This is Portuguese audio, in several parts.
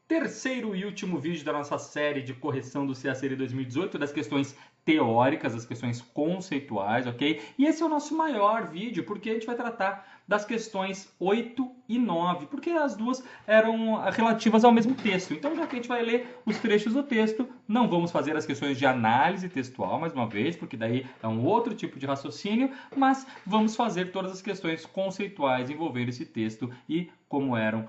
terceiro e último vídeo da nossa série de correção do CACL 2018, das questões teóricas, das questões conceituais, ok? E esse é o nosso maior vídeo, porque a gente vai tratar das questões 8 e 9, porque as duas eram relativas ao mesmo texto. Então, já que a gente vai ler os trechos do texto, não vamos fazer as questões de análise textual, mais uma vez, porque daí é um outro tipo de raciocínio, mas vamos fazer todas as questões conceituais envolvendo esse texto e como eram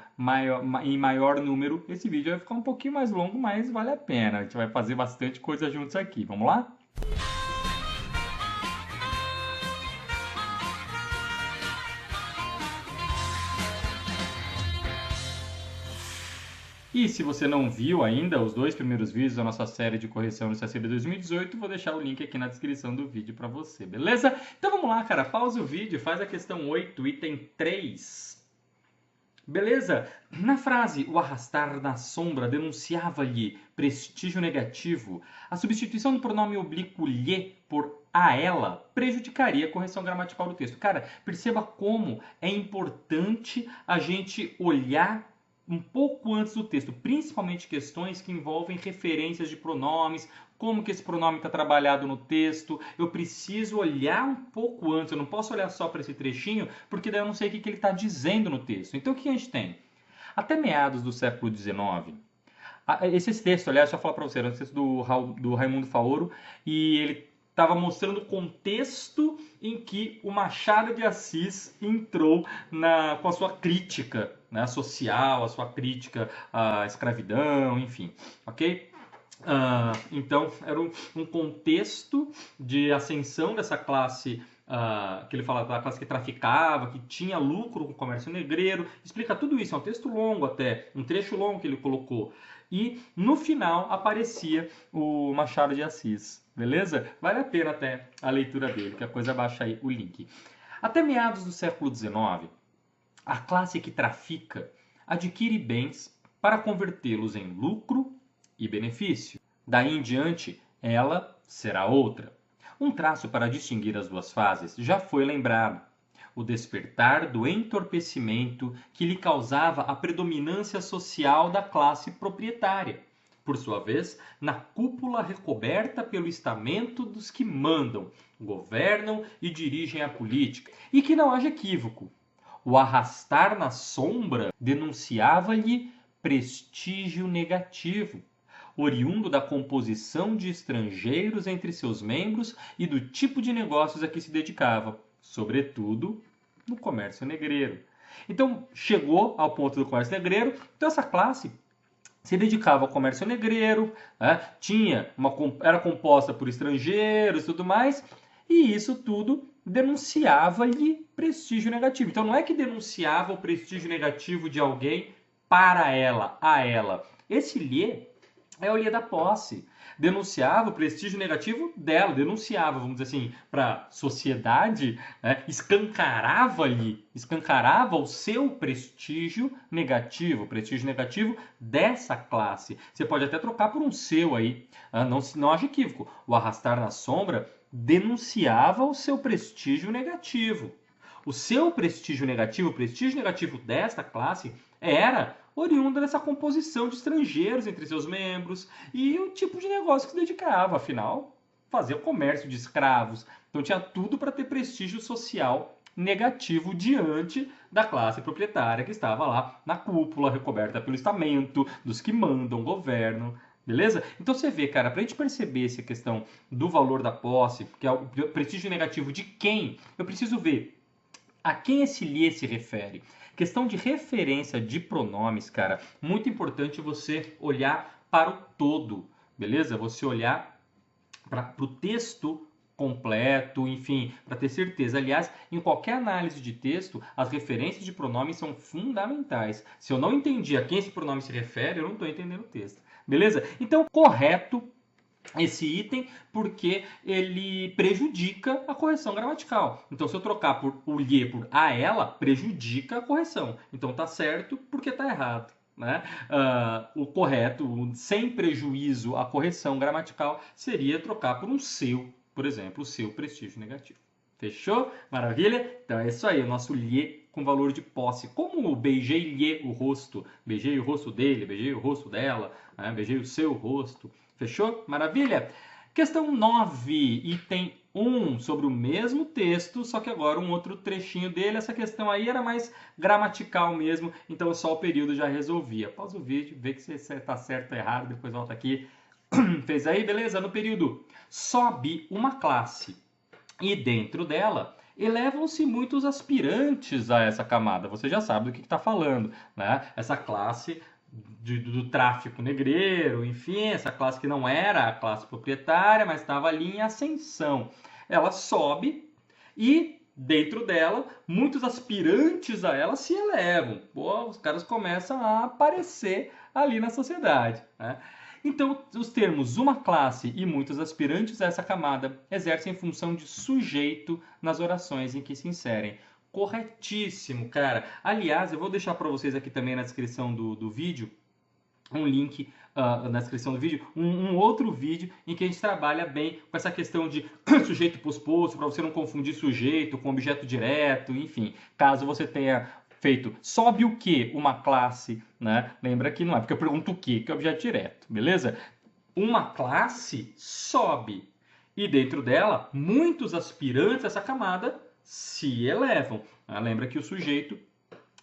em maior número, esse vídeo vai ficar um pouquinho mais longo, mas vale a pena. A gente vai fazer bastante coisa juntos aqui. Vamos lá? E se você não viu ainda os dois primeiros vídeos da nossa série de correção do CACL 2018, vou deixar o link aqui na descrição do vídeo para você, beleza? Então vamos lá, cara. Pausa o vídeo, faz a questão 8, item 3. Beleza? Na frase, o arrastar na sombra denunciava-lhe prestígio negativo. A substituição do pronome oblíquo lhe por a ela prejudicaria a correção gramatical do texto. Cara, perceba como é importante a gente olhar um pouco antes do texto, principalmente questões que envolvem referências de pronomes, como que esse pronome está trabalhado no texto. Eu preciso olhar um pouco antes, eu não posso olhar só para esse trechinho, porque daí eu não sei o que ele está dizendo no texto. Então o que a gente tem? Até meados do século XIX, esse texto, aliás, deixa eu falar para você, era um texto do Raimundo Faoro, e ele estava mostrando o contexto em que o Machado de Assis entrou com a sua crítica, né, social, a sua crítica à escravidão, enfim, ok? Então, era um contexto de ascensão dessa classe, que ele fala da classe que traficava, que tinha lucro com o comércio negreiro, explica tudo isso, é um texto longo até, um trecho longo que ele colocou. E no final aparecia o Machado de Assis, beleza? Vale a pena até a leitura dele, que a coisa baixa aí o link. Até meados do século XIX, a classe que trafica adquire bens para convertê-los em lucro e benefício. Daí em diante, ela será outra. Um traço para distinguir as duas fases já foi lembrado: o despertar do entorpecimento que lhe causava a predominância social da classe proprietária, por sua vez, na cúpula recoberta pelo estamento dos que mandam, governam e dirigem a política. E que não haja equívoco: o arrastar na sombra denunciava-lhe prestígio negativo, oriundo da composição de estrangeiros entre seus membros e do tipo de negócios a que se dedicava, sobretudo no comércio negreiro. Então, chegou ao ponto do comércio negreiro, então essa classe se dedicava ao comércio negreiro, né? Era composta por estrangeiros e tudo mais, e isso tudo denunciava-lhe prestígio negativo. Então, não é que denunciava o prestígio negativo de alguém para ela, a ela. Esse lhe é o lhe da posse. Denunciava o prestígio negativo dela, denunciava, vamos dizer assim, para a sociedade, né? Escancarava o seu prestígio negativo dessa classe. Você pode até trocar por um seu aí, não haja equívoco. O arrastar na sombra denunciava o seu prestígio negativo. O seu prestígio negativo, o prestígio negativo desta classe, era oriunda dessa composição de estrangeiros entre seus membros e o tipo de negócio que se dedicava, afinal, fazia o comércio de escravos. Então tinha tudo para ter prestígio social negativo diante da classe proprietária que estava lá na cúpula, recoberta pelo estamento, dos que mandam, governam. Beleza? Então você vê, cara, para a gente perceber essa questão do valor da posse, que é o prestígio negativo de quem, eu preciso ver a quem esse lhe se refere. Questão de referência de pronomes, cara, muito importante você olhar para o todo, beleza? Você olhar para o texto completo, enfim, para ter certeza. Aliás, em qualquer análise de texto, as referências de pronomes são fundamentais. Se eu não entendi a quem esse pronome se refere, eu não estou entendendo o texto, beleza? Então, correto esse item porque ele prejudica a correção gramatical. Então, se eu trocar por o lhe por a ela, prejudica a correção. Então, tá certo porque tá errado. Né? O correto, sem prejuízo à correção gramatical, seria trocar por um seu, por exemplo, o seu prestígio negativo. Fechou? Maravilha? Então é isso aí, o nosso lhe com valor de posse. Como beijei-lhe o rosto, beijei o rosto dele, beijei o rosto dela, né? Beijei o seu rosto. Fechou? Maravilha? Questão 9, item 1, sobre o mesmo texto, só que agora um outro trechinho dele. Essa questão aí era mais gramatical mesmo, então só o período já resolvia. Pausa o vídeo, vê que você está certo ou errado, depois volta aqui. Fez aí, beleza? No período, sobe uma classe e dentro dela elevam-se muitos aspirantes a essa camada. Você já sabe do que está falando, né? Essa classe do tráfico negreiro, enfim, essa classe que não era a classe proprietária, mas estava ali em ascensão. Ela sobe e dentro dela, muitos aspirantes a ela se elevam. Pô, os caras começam a aparecer ali na sociedade, né? Então, os termos uma classe e muitos aspirantes a essa camada exercem função de sujeito nas orações em que se inserem. Corretíssimo, cara. Aliás, eu vou deixar para vocês aqui também na descrição do vídeo um link na descrição do vídeo, um outro vídeo em que a gente trabalha bem com essa questão de sujeito posposto, para você não confundir sujeito com objeto direto, enfim. Caso você tenha feito sobe o que? Uma classe, né? Lembra que não é porque eu pergunto o que é objeto direto, beleza? Uma classe sobe e dentro dela muitos aspirantes a essa camada se elevam. Lembra que o sujeito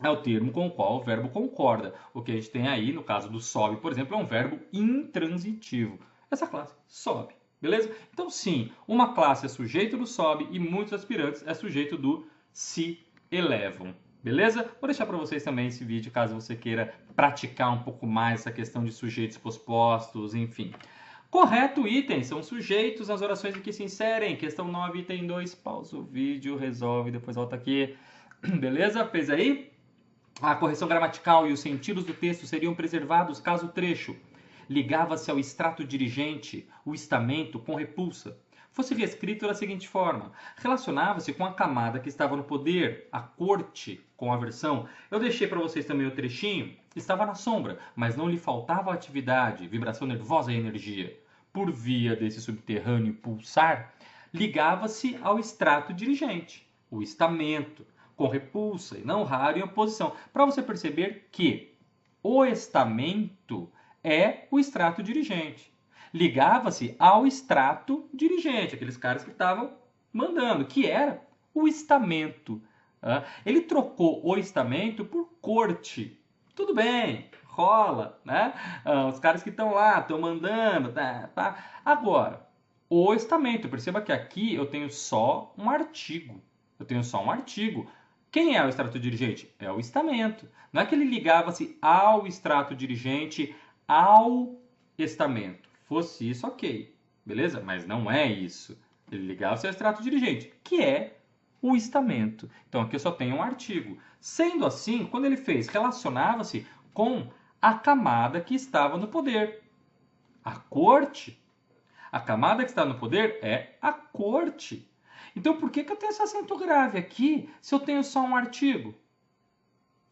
é o termo com o qual o verbo concorda. O que a gente tem aí, no caso do sobe, por exemplo, é um verbo intransitivo. Essa classe sobe, beleza? Então, sim, uma classe é sujeito do sobe e muitos aspirantes é sujeito do se elevam. Beleza? Vou deixar para vocês também esse vídeo, caso você queira praticar um pouco mais essa questão de sujeitos pospostos, enfim. Correto item, são sujeitos nas orações em que se inserem. Questão 9, item 2, pausa o vídeo, resolve, depois volta aqui. Beleza? Fez aí? A correção gramatical e os sentidos do texto seriam preservados caso o trecho ligava-se ao extrato dirigente, o estamento com repulsa. Fosse reescrito da seguinte forma: relacionava-se com a camada que estava no poder, a corte, com a versão. Eu deixei para vocês também o trechinho. Estava na sombra, mas não lhe faltava atividade, vibração nervosa e energia. Por via desse subterrâneo pulsar, ligava-se ao extrato dirigente, o estamento, com repulsa e não raro em oposição, para você perceber que o estamento é o extrato dirigente. Ligava-se ao extrato dirigente, aqueles caras que estavam mandando, que era o estamento. Ele trocou o estamento por corte. Tudo bem, rola, né? Os caras que estão lá, estão mandando, tá? Agora, o estamento, perceba que aqui eu tenho só um artigo. Quem é o extrato dirigente? É o estamento. Não é que ele ligava-se ao extrato dirigente, ao estamento. Fosse isso, ok. Beleza? Mas não é isso. Ele ligava-se ao extrato dirigente, que é o estamento. Então aqui eu só tenho um artigo. Sendo assim, quando ele fez, relacionava-se com a camada que estava no poder. A corte. A camada que está no poder é a corte. Então, por que eu tenho esse acento grave aqui se eu tenho só um artigo?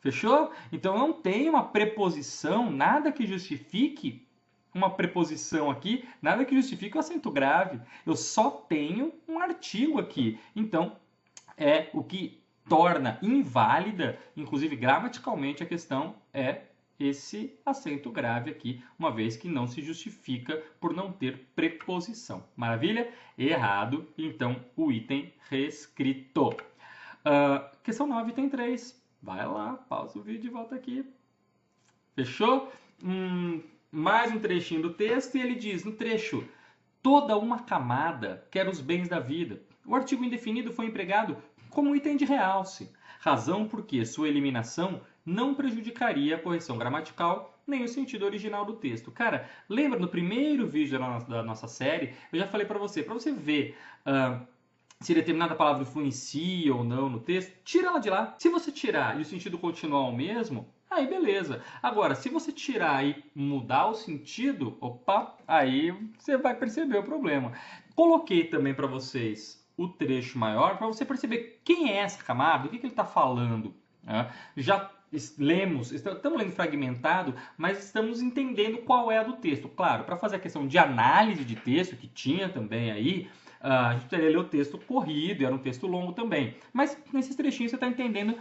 Fechou? Então, eu não tenho uma preposição, nada que justifique uma preposição aqui, nada que justifique o acento grave. Eu só tenho um artigo aqui. Então, é o que torna inválida, inclusive gramaticalmente, a questão é esse acento grave aqui, uma vez que não se justifica por não ter preposição. Maravilha? Errado, então o item reescrito. Questão 9, item 3. Vai lá, pausa o vídeo e volta aqui. Fechou? Mais um trechinho do texto e ele diz, no trecho, toda uma camada quer os bens da vida. O artigo indefinido foi empregado como item de realce, razão porque sua eliminação não prejudicaria a correção gramatical nem o sentido original do texto. Cara, lembra no primeiro vídeo da nossa série, eu já falei para você ver se determinada palavra influencia ou não no texto, tira ela de lá. Se você tirar e o sentido continuar o mesmo, aí beleza. Agora, se você tirar e mudar o sentido, opa, aí você vai perceber o problema. Coloquei também para vocês o trecho maior para você perceber quem é essa camada, o que ele está falando. Já estamos lendo fragmentado, mas estamos entendendo qual é a do texto. Claro, para fazer a questão de análise de texto, que tinha também aí, a gente teria que ler o texto corrido, era um texto longo também. Mas nesses trechinhos você está entendendo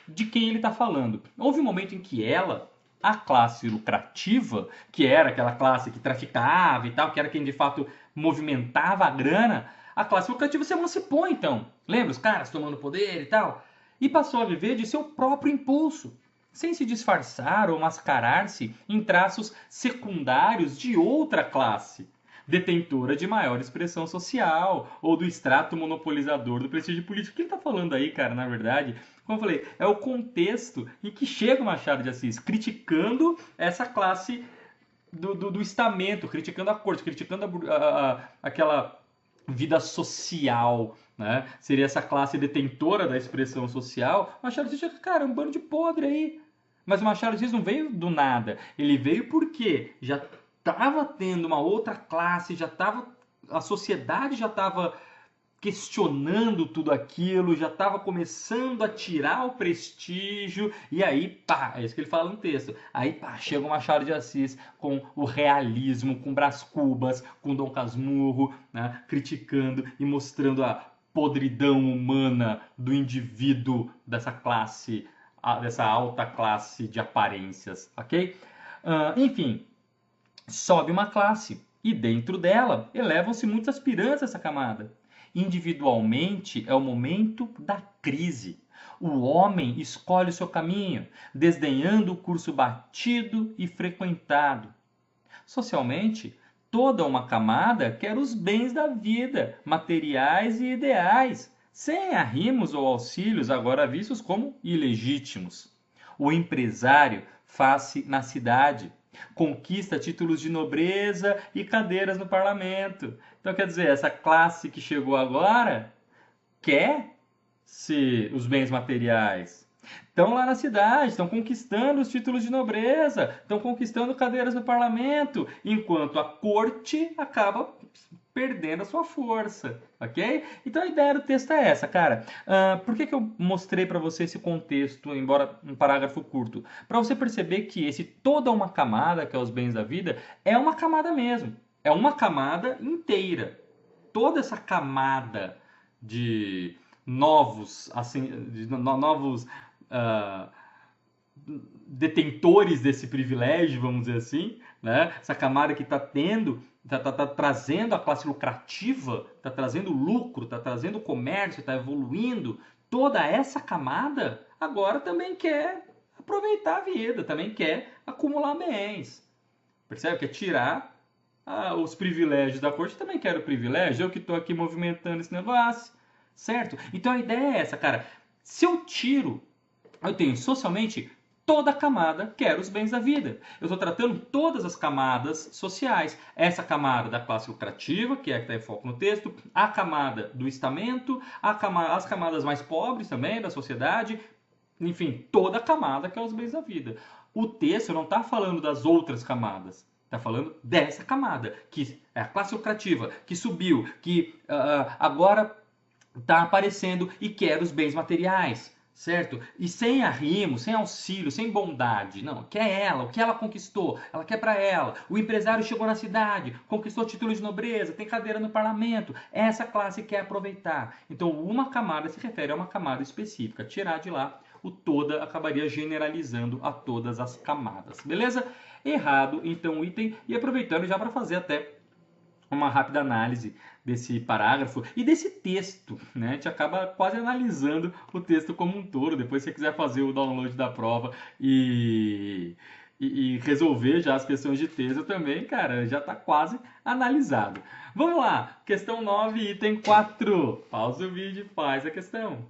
de quem ele está falando. Houve um momento em que ela, a classe lucrativa, que era aquela classe que traficava e tal, que era quem de fato movimentava a grana, a classe lucrativa se emancipou então. Lembra os caras tomando poder e tal? E passou a viver de seu próprio impulso, sem se disfarçar ou mascarar-se em traços secundários de outra classe, detentora de maior expressão social ou do extrato monopolizador do prestígio político. O que ele está falando aí, cara, na verdade, como eu falei, é o contexto em que chega o Machado de Assis, criticando essa classe do estamento, criticando a corte, criticando aquela vida social, né? Seria essa classe detentora da expressão social. O Machado de Assis, cara, é um bando de podre aí. Mas o Machado de Assis não veio do nada. Ele veio porque já estava tendo uma outra classe, a sociedade já estava questionando tudo aquilo, já estava começando a tirar o prestígio, e aí, pá, é isso que ele fala no texto. Aí, pá, chega o Machado de Assis com o realismo, com Brás Cubas, com Dom Casmurro, né, criticando e mostrando a podridão humana do indivíduo dessa classe, dessa alta classe de aparências, ok? Enfim, sobe uma classe e dentro dela elevam-se muitos aspirantes a essa camada. Individualmente é o momento da crise. O homem escolhe o seu caminho, desdenhando o curso batido e frequentado. Socialmente, toda uma camada quer os bens da vida, materiais e ideais, sem arrimos ou auxílios agora vistos como ilegítimos. O empresário faz-se na cidade, conquista títulos de nobreza e cadeiras no parlamento. Então, quer dizer, essa classe que chegou agora quer os bens materiais. Estão lá na cidade, estão conquistando os títulos de nobreza, estão conquistando cadeiras no parlamento, enquanto a corte acaba perdendo a sua força, ok? Então a ideia do texto é essa, cara. Por que eu mostrei para você esse contexto, embora um parágrafo curto? Para você perceber que toda uma camada, que é os bens da vida, é uma camada mesmo. É uma camada inteira. Toda essa camada de novos, assim, detentores desse privilégio, vamos dizer assim, né? Essa camada que está trazendo a classe lucrativa, está trazendo lucro, está trazendo comércio, está evoluindo. Toda essa camada agora também quer aproveitar a vida, também quer acumular bens. Percebe? Quer tirar os privilégios da corte, também quero privilégio, eu que estou aqui movimentando esse negócio, certo? Então a ideia é essa, cara. Se eu tenho socialmente toda a camada quer os bens da vida. Eu estou tratando todas as camadas sociais. Essa camada da classe lucrativa, que é a que está em foco no texto, a camada do estamento, as camadas mais pobres também da sociedade, enfim, toda a camada quer os bens da vida. O texto não está falando das outras camadas. Está falando dessa camada, que é a classe lucrativa, que subiu, que agora está aparecendo e quer os bens materiais. Certo? E sem arrimo, sem auxílio, sem bondade. Não, quer ela, o que ela conquistou, ela quer para ela. O empresário chegou na cidade, conquistou título de nobreza, tem cadeira no parlamento. Essa classe quer aproveitar. Então, uma camada se refere a uma camada específica. Tirar de lá, o toda acabaria generalizando a todas as camadas. Beleza? Errado, então, o item. E aproveitando já para fazer até uma rápida análise desse parágrafo e desse texto, né? A gente acaba quase analisando o texto como um todo. Depois, se você quiser fazer o download da prova e resolver já as questões de texto também, cara, já está quase analisado. Vamos lá, questão 9, item 4. Pausa o vídeo e faz a questão.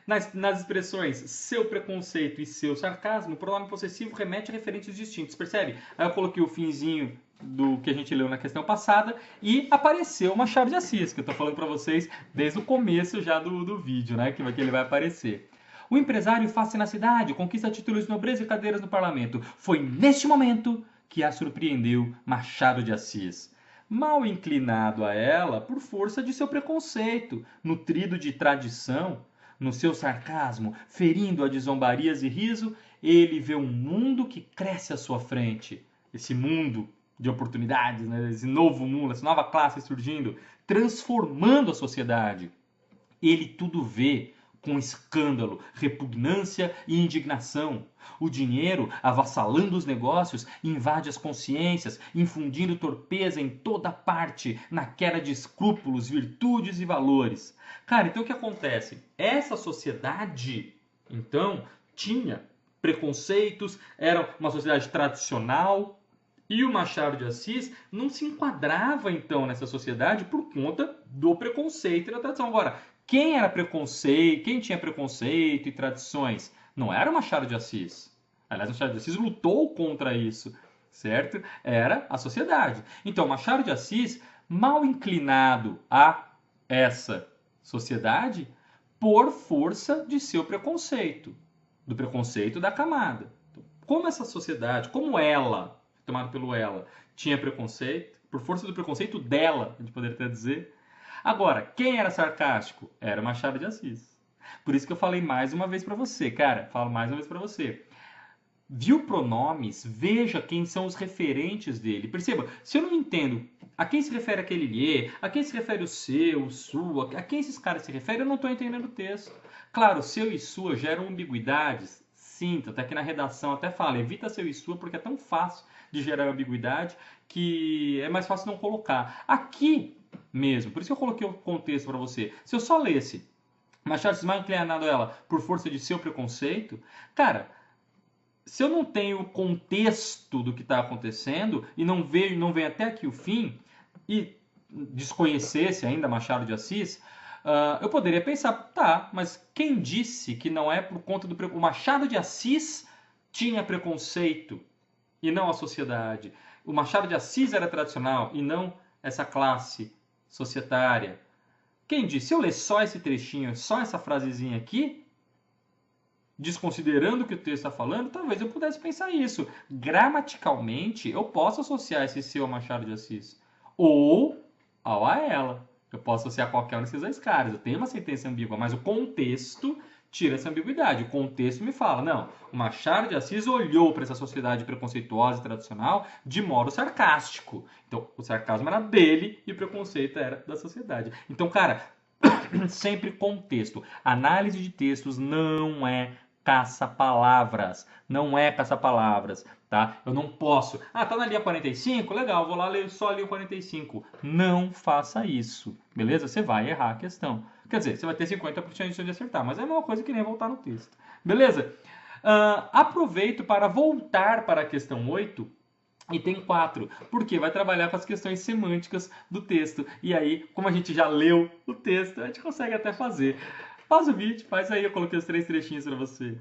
Nas expressões seu preconceito e seu sarcasmo, o pronome possessivo remete a referentes distintos, percebe? Aí eu coloquei o finzinho do que a gente leu na questão passada e apareceu Machado de Assis, que eu estou falando para vocês desde o começo já do vídeo, né? Que ele vai aparecer. O empresário faz-se na cidade, conquista títulos de nobreza e cadeiras no parlamento. Foi neste momento que a surpreendeu Machado de Assis. Mal inclinado a ela por força de seu preconceito, nutrido de tradição, no seu sarcasmo, ferindo-a de zombarias e riso, ele vê um mundo que cresce à sua frente. Esse mundo de oportunidades, né? Esse novo mundo, essa nova classe surgindo, transformando a sociedade. Ele tudo vê com escândalo, repugnância e indignação. O dinheiro, avassalando os negócios, invade as consciências, infundindo torpeza em toda parte, na queda de escrúpulos, virtudes e valores. Cara, então o que acontece? Essa sociedade, então, tinha preconceitos, era uma sociedade tradicional, e o Machado de Assis não se enquadrava, então, nessa sociedade por conta do preconceito e da tradição. Agora, quem era preconceito, quem tinha preconceito e tradições? Não era o Machado de Assis. Aliás, o Machado de Assis lutou contra isso, certo? Era a sociedade. Então, Machado de Assis, mal inclinado a essa sociedade, por força de seu preconceito, do preconceito da camada. Então, como essa sociedade, como ela, tomada pelo ela, tinha preconceito, por força do preconceito dela, a gente poderia até dizer. Agora, quem era sarcástico? Era Machado de Assis. Por isso que eu falei mais uma vez para você, cara, falo mais uma vez para você. Viu pronomes? Veja quem são os referentes dele. Perceba, se eu não entendo a quem se refere aquele lhe, a quem se refere o seu, o sua, a quem esses caras se referem, eu não estou entendendo o texto. Claro, seu e sua geram ambiguidades. Sim, até que na redação até fala, evita seu e sua porque é tão fácil de gerar ambiguidade que é mais fácil não colocar. Aqui mesmo, por isso que eu coloquei o contexto para você. Se eu só lesse Machado de Assis mal inclinado a ela por força de seu preconceito, cara, se eu não tenho o contexto do que está acontecendo e não vem até aqui o fim e desconhecesse ainda Machado de Assis, eu poderia pensar, tá, mas quem disse que não é por conta do preconceito? O Machado de Assis tinha preconceito e não a sociedade. O Machado de Assis era tradicional e não essa classe societária. Quem disse? Se eu ler só esse trechinho, só essa frasezinha aqui, desconsiderando o que o texto está falando, talvez eu pudesse pensar isso. Gramaticalmente, eu posso associar esse seu ao Machado de Assis. Ou ao a ela. Eu posso associar qualquer um desses dois caras. Eu tenho uma sentença ambígua, mas o contexto tira essa ambiguidade. O contexto me fala, não, o Machado de Assis olhou para essa sociedade preconceituosa e tradicional de modo sarcástico. Então, o sarcasmo era dele e o preconceito era da sociedade. Então, cara, sempre contexto. Análise de textos não é caça-palavras. Não é caça-palavras, tá? Eu não posso. Ah, tá na linha 45? Legal, vou lá ler só a linha 45. Não faça isso, beleza? Você vai errar a questão. Quer dizer, você vai ter 50% de acertar, mas é a mesma coisa que nem voltar no texto. Beleza? Aproveito para voltar para a questão 8 e tem 4, porque vai trabalhar com as questões semânticas do texto. E aí, como a gente já leu o texto, a gente consegue até fazer. Pausa o vídeo, faz aí, eu coloquei os 3 trechinhos para você.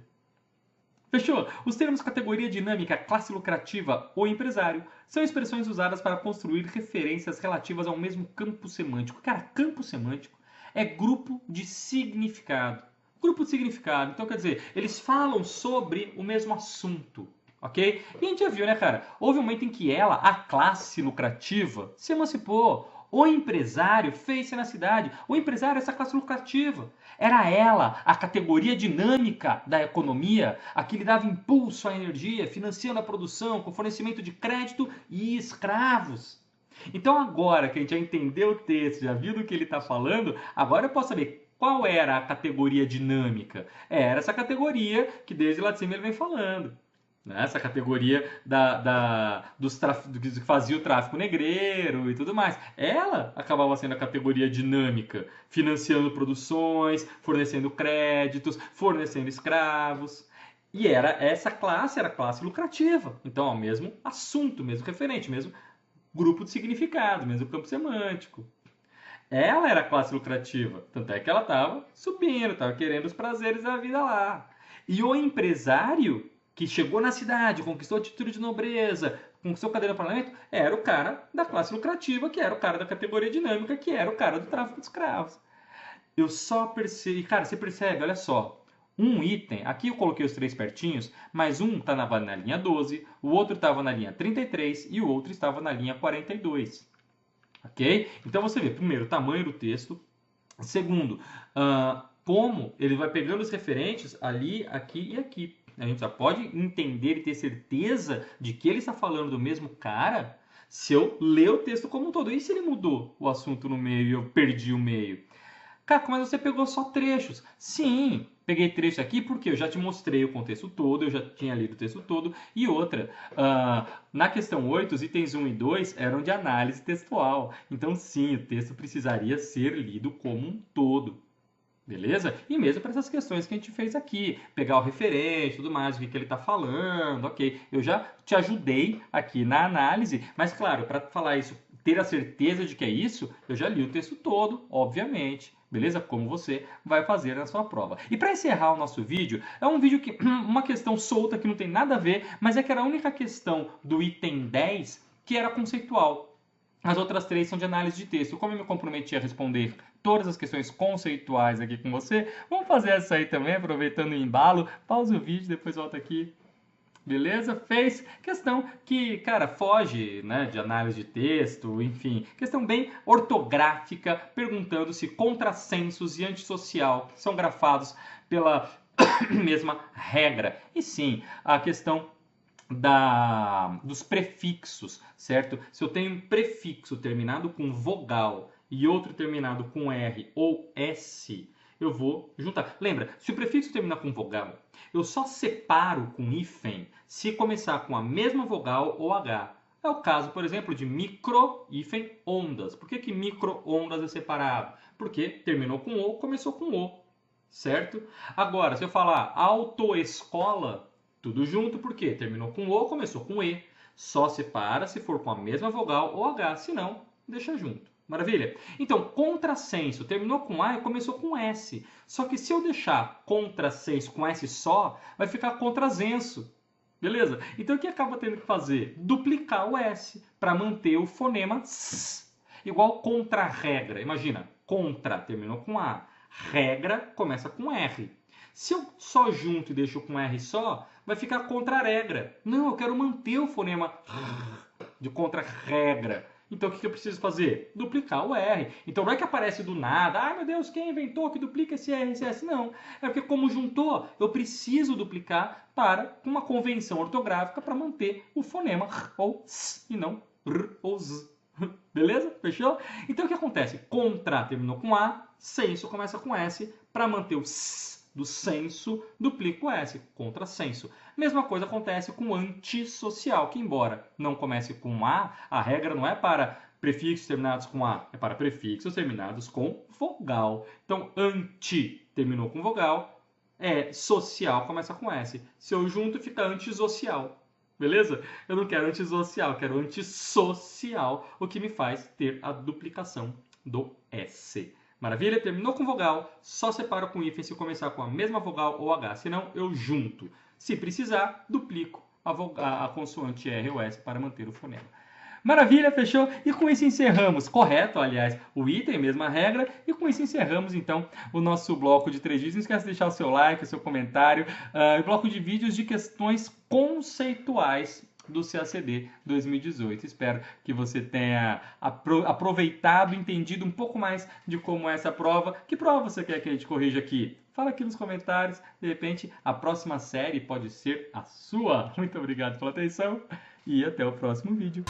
Fechou? Os termos categoria dinâmica, classe lucrativa ou empresário são expressões usadas para construir referências relativas ao mesmo campo semântico. Cara, campo semântico é grupo de significado. Grupo de significado. Então, quer dizer, eles falam sobre o mesmo assunto. Ok? E a gente já viu, né, cara? Houve um momento em que ela, a classe lucrativa, se emancipou. O empresário fez-se na cidade. O empresário é essa classe lucrativa. Era ela a categoria dinâmica da economia, a que lhe dava impulso à energia, financiando a produção com fornecimento de crédito e escravos. Então agora que a gente já entendeu o texto, já viu do que ele está falando, agora eu posso saber qual era a categoria dinâmica. Era essa categoria que desde lá de cima ele vem falando. Essa categoria dos que fazia o tráfico negreiro e tudo mais. Ela acabava sendo a categoria dinâmica, financiando produções, fornecendo créditos, fornecendo escravos. E essa classe era a classe lucrativa. Então, ó, mesmo assunto, mesmo referente, mesmo grupo de significado, mesmo campo semântico. Ela era a classe lucrativa. Tanto é que ela estava subindo, estava querendo os prazeres da vida lá. E o empresário que chegou na cidade, conquistou a título de nobreza, conquistou cadeira no parlamento, era o cara da classe lucrativa, que era o cara da categoria dinâmica, que era o cara do tráfico de escravos. Eu só percebi... Cara, você percebe, olha só. Um item, aqui eu coloquei os 3 pertinhos, mas um estava na linha 12, o outro estava na linha 33 e o outro estava na linha 42. Ok? Então você vê, primeiro, o tamanho do texto. Segundo, como ele vai pegando os referentes ali, aqui e aqui. A gente já pode entender e ter certeza de que ele está falando do mesmo cara se eu ler o texto como um todo. E se ele mudou o assunto no meio e eu perdi o meio? Caco, mas você pegou só trechos. Sim, peguei trechos aqui porque eu já te mostrei o contexto todo, eu já tinha lido o texto todo. E outra, na questão 8, os itens 1 e 2 eram de análise textual. Então, sim, o texto precisaria ser lido como um todo. Beleza? E mesmo para essas questões que a gente fez aqui, pegar o referente, tudo mais, o que ele está falando, ok. Eu já te ajudei aqui na análise, mas claro, para falar isso, ter a certeza de que é isso, eu já li o texto todo, obviamente. Beleza? Como você vai fazer na sua prova. E para encerrar o nosso vídeo, é um vídeo que, uma questão solta que não tem nada a ver, mas é que era a única questão do item 10 que era conceitual. As outras 3 são de análise de texto. Como eu me comprometi a responder todas as questões conceituais aqui com você, vamos fazer essa aí também, aproveitando o embalo. Pausa o vídeo, depois volta aqui. Beleza? Fez questão que, cara, foge, né, de análise de texto, enfim. Questão bem ortográfica, perguntando se contrassensos e antissocial são grafados pela mesma regra. E sim, a questão dos prefixos, certo? Se eu tenho um prefixo terminado com vogal e outro terminado com R ou S, eu vou juntar. Lembra, se o prefixo terminar com vogal, eu só separo com hífen se começar com a mesma vogal ou H. É o caso, por exemplo, de micro, hífen, ondas. Por que micro-ondas é separado? Porque terminou com O, começou com O, certo? Agora, se eu falar autoescola, tudo junto, porque terminou com O, começou com E. Só separa se for com a mesma vogal ou H, se não, deixa junto. Maravilha? Então, contrassenso terminou com A e começou com S. Só que se eu deixar contrassenso com S só, vai ficar contrasenso. Beleza? Então, o que acaba tendo que fazer? Duplicar o S para manter o fonema S. Igual contra-regra. Imagina, contra terminou com A. Regra começa com R. Se eu só junto e deixo com R só, vai ficar contra-regra. Não, eu quero manter o fonema de contra-regra. Então, o que eu preciso fazer? Duplicar o R. Então, não é que aparece do nada. Ai, meu Deus, quem inventou que duplica esse R e esse S? Não. É porque, como juntou, eu preciso duplicar para uma convenção ortográfica para manter o fonema R ou S e não R ou Z. Beleza? Fechou? Então, o que acontece? Contra terminou com A, senso começa com S. Para manter o S do senso, duplico o S, contrassenso. Mesma coisa acontece com antissocial, que embora não comece com A, a regra não é para prefixos terminados com A, é para prefixos terminados com vogal. Então, anti terminou com vogal, social começa com S. Se eu junto, fica antissocial. Beleza? Eu não quero antissocial, quero antissocial, o que me faz ter a duplicação do S. Maravilha? Terminou com vogal, só separo com hífen se começar com a mesma vogal ou H, senão eu junto. Se precisar, duplico a consoante R ou S para manter o fonema. Maravilha, fechou? E com isso encerramos, correto, aliás, o item, mesma regra, e com isso encerramos, então, o nosso bloco de 3 vídeos. Não esquece de deixar o seu like, o seu comentário, bloco de vídeos de questões conceituais do CACD 2018. Espero que você tenha aproveitado, entendido um pouco mais de como é essa prova. Que prova você quer que a gente corrija aqui? Fala aqui nos comentários. De repente, a próxima série pode ser a sua. Muito obrigado pela atenção e até o próximo vídeo.